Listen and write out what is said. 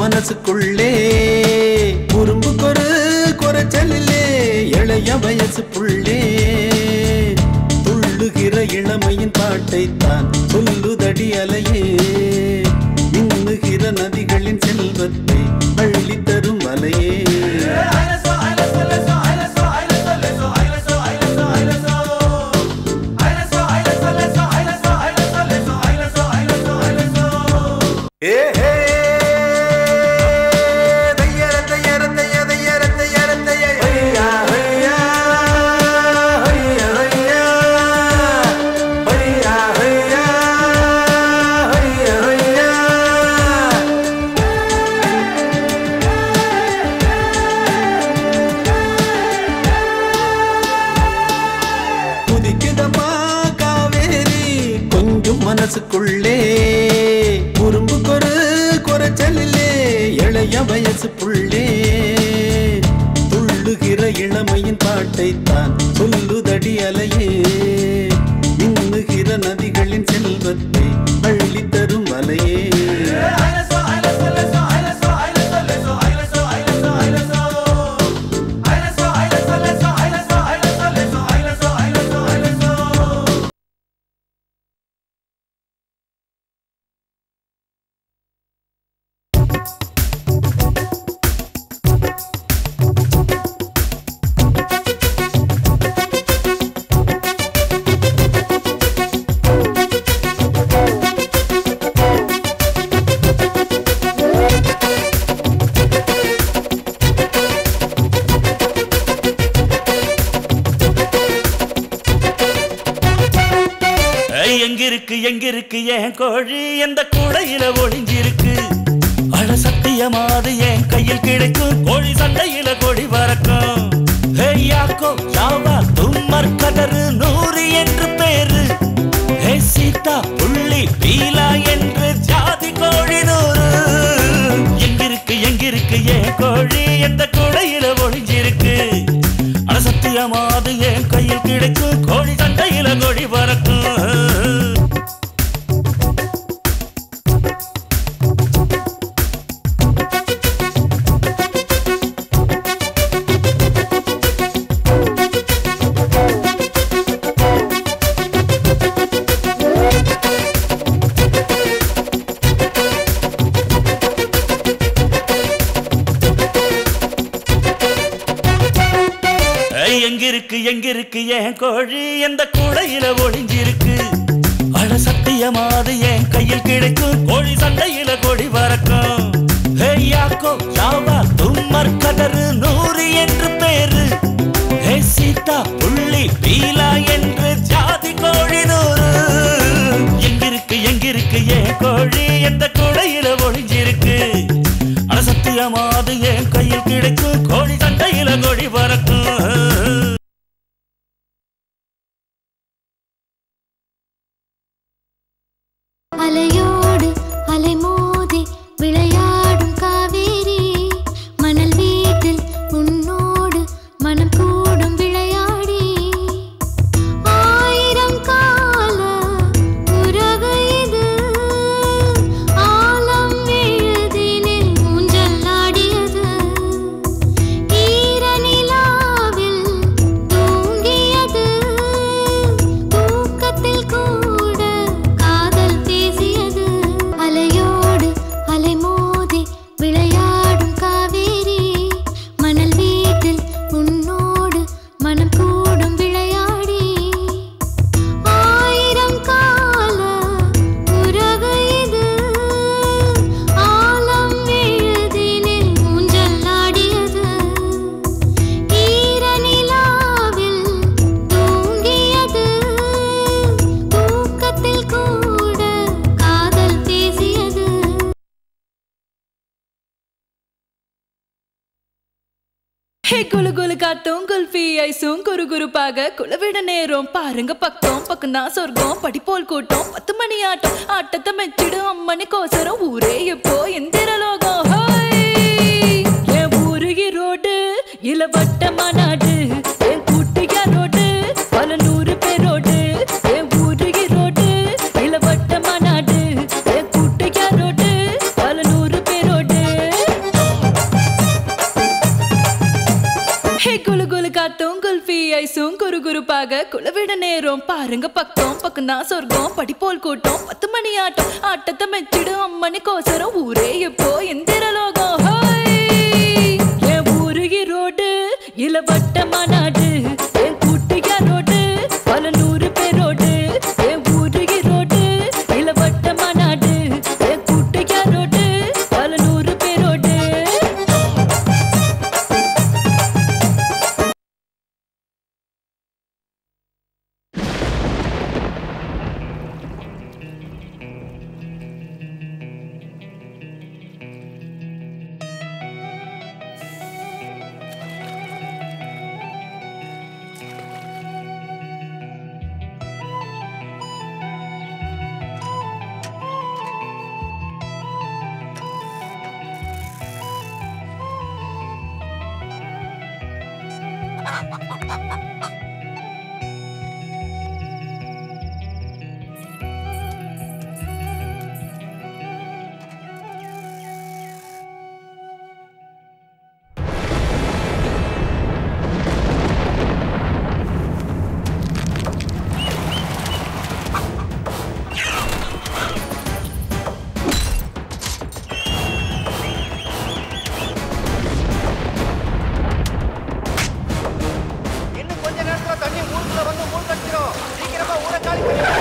மனசுக்குள்ளே குறும்பு குறைச்சலிலே இளைய வயசு புள்ளே துள்ளுகிற இளமையின் பாட்டைத்தான் சொல்லுதடி அலையே மின்னுகிற நதிகளின் செல்வத்தை அள்ளி தரும் அலையே மனசுக்குள்ளே குறும்பு குறைச்சலிலே இளைய வயசு புள்ளே துள்ளுகிற இளமையின் பாட்டைத்தான் சொல்லுதடி அலையே மின்னுகிற நதிகளின் செல்வத்தை அள்ளி தரும் அலையே எங்கிருக்கு என் கோழி எந்த கூடையில ஒளிஞ்சிருக்கு அட சத்தியமாது என் கையில் கிடைக்கும் கோழி சண்டையில கொடி பறக்கும் யாக்கோ யாவா தும்மர் கதறு 100 என்று பேரு சீதா புள்ளி பீலா என்று ஜாதி கோழி 100 எங்கிருக்கு என் கோழி எந்த கூடையில ஒளிஞ்சிருக்கு அட சத்தியமாது என் கையில் கிடைக்கும் கோழி சண்டையில கொடி பறக்கும் எங்கிருக்கு என் கோழி எந்த கூடையில ஒளிஞ்சிருக்கு அட சத்தியமாது என் கையில் கிடைக்கும் கோழி சண்டையில கொடி பறக்கும் யாக்கோ யாவா தும்மர் கதறு 100 என்று பேரு சீதா புள்ளி பீலா என்று ஜாதி கோழி 100 எங்கிருக்கு என் கோழி எந்த கூடையில ஒளிஞ்சிருக்கு அட சத்தியமாது என் கையில் கிடைக்கும் கோழி சண்டையில கொடி பறக்கும் அலையோடு அலை மோதி விளையாடும் காவேரி மணல் வீட்டில் உன்னோடு மனம் கூடும் விளையாடி குலு குலு காத்தும் குல்ஃபி ஐஸும் குரு குருப்பாக குலவிட நேரம் பாருங்க பக்கம் பக்கம் தான் சொர்க்கம் படி போல் கூட்டம் 10 மணி ஆட்டம் ஆட்டத்தை மெச்சிடும் அம்மணி கோசரம் ஊரே எப்போ எந்திர லோகம் என் ஊருகி ரோடு இளவட்ட மாநாடு என் கூட்டியா ரோடு பல 100 பேரோடு என் ஊருகி ரோடு இளவட்ட மாநாடு என் கூட்டியா ரோடு பல 100 பேரோடு குலு குலு காத்தும் குல்ஃபி ஐஸும் குரு குருப்பாக குலவிட நேரம் பாருங்க பக்கம் பக்கம் தான் சொர்க்கம் படி போல் கூட்டம் 10 மணி ஆட்டம் ஆட்டத்தை மெச்சிடும் அம்மணி கோசரம் ஊரே எப்போ எந்திர லோகம் என் ஊருகி ரோடு இளவட்ட மாநாடு என் கூட்டியா ரோடு பல 100 பேரோடு என் ஊருகி ரோடு இளவட்ட மாநாடு என் கூட்டியா ரோடு பல 100 பேரோடு இன்னும் கொஞ்ச நேரத்துல தண்ணி ஊருக்குள்ள வந்து மூழ்கடிச்சிரும். சீக்கிரமா ஊரை காலி பண்ணி